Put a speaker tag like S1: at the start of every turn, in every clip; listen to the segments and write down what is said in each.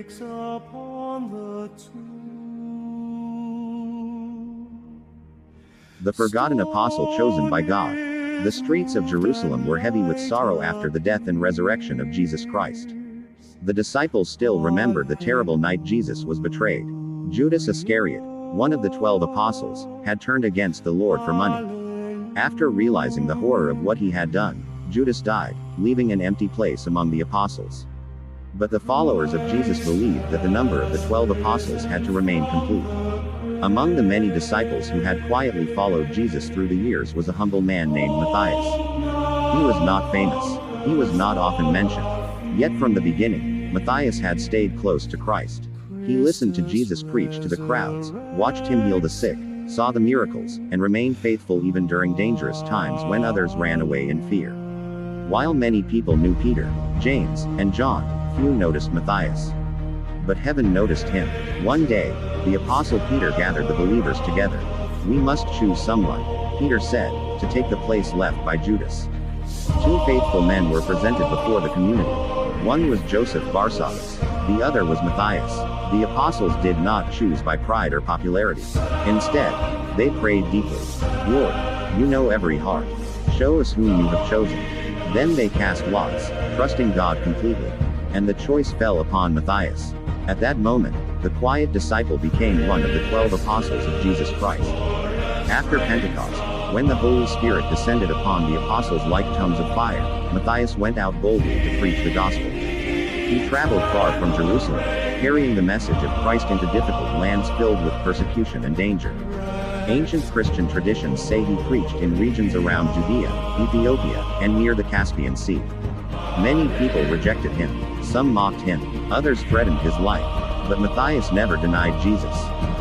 S1: breaks upon the tomb.
S2: The forgotten apostle chosen by God. The streets of Jerusalem were heavy with sorrow after the death and resurrection of Jesus Christ. The disciples still remembered the terrible night Jesus was betrayed. Judas Iscariot, one of the 12 apostles, had turned against the Lord for money. After realizing the horror of what he had done, Judas died, leaving an empty place among the apostles. But the followers of Jesus believed that the number of the 12 apostles had to remain complete. Among the many disciples who had quietly followed Jesus through the years was a humble man named Matthias. He was not famous. He was not often mentioned. Yet from the beginning, Matthias had stayed close to Christ. He listened to Jesus preach to the crowds, watched him heal the sick, saw the miracles, and remained faithful even during dangerous times when others ran away in fear. While many people knew Peter, James, and John, few noticed Matthias. But heaven noticed him. One day, the apostle Peter gathered the believers together. "We must choose someone," Peter said, "to take the place left by Judas." 2 faithful men were presented before the community. One was Joseph Barsabbas. The other was Matthias. The apostles did not choose by pride or popularity. Instead, they prayed deeply. "Lord, you know every heart. Show us whom you have chosen." Then they cast lots, trusting God completely. And the choice fell upon Matthias. At that moment, the quiet disciple became one of the 12 apostles of Jesus Christ. After Pentecost, when the Holy Spirit descended upon the apostles like tongues of fire, Matthias went out boldly to preach the gospel. He traveled far from Jerusalem, carrying the message of Christ into difficult lands filled with persecution and danger. Ancient Christian traditions say he preached in regions around Judea, Ethiopia, and near the Caspian Sea. Many people rejected him, some mocked him, others threatened his life. But Matthias never denied Jesus.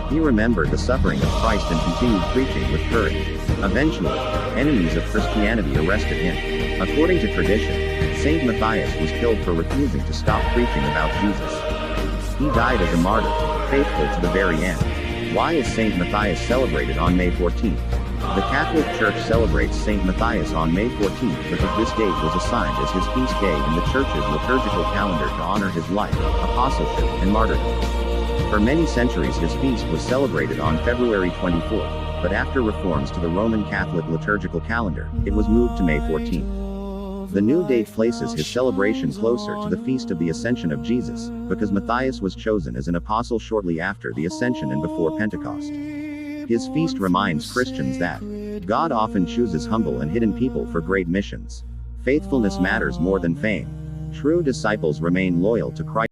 S2: He remembered the suffering of Christ and continued preaching with courage. Eventually, enemies of Christianity arrested him. According to tradition, Saint Matthias was killed for refusing to stop preaching about Jesus. He died as a martyr, faithful to the very end. Why is Saint Matthias celebrated on May 14th? The Catholic Church celebrates Saint Matthias on May 14th because this date was assigned as his feast day in the Church's liturgical calendar to honor his life, apostleship, and martyrdom. For many centuries his feast was celebrated on February 24th, but after reforms to the Roman Catholic liturgical calendar, it was moved to May 14th. The new date places his celebration closer to the feast of the Ascension of Jesus, because Matthias was chosen as an apostle shortly after the Ascension and before Pentecost. His feast reminds Christians that God often chooses humble and hidden people for great missions. Faithfulness matters more than fame. True disciples remain loyal to Christ.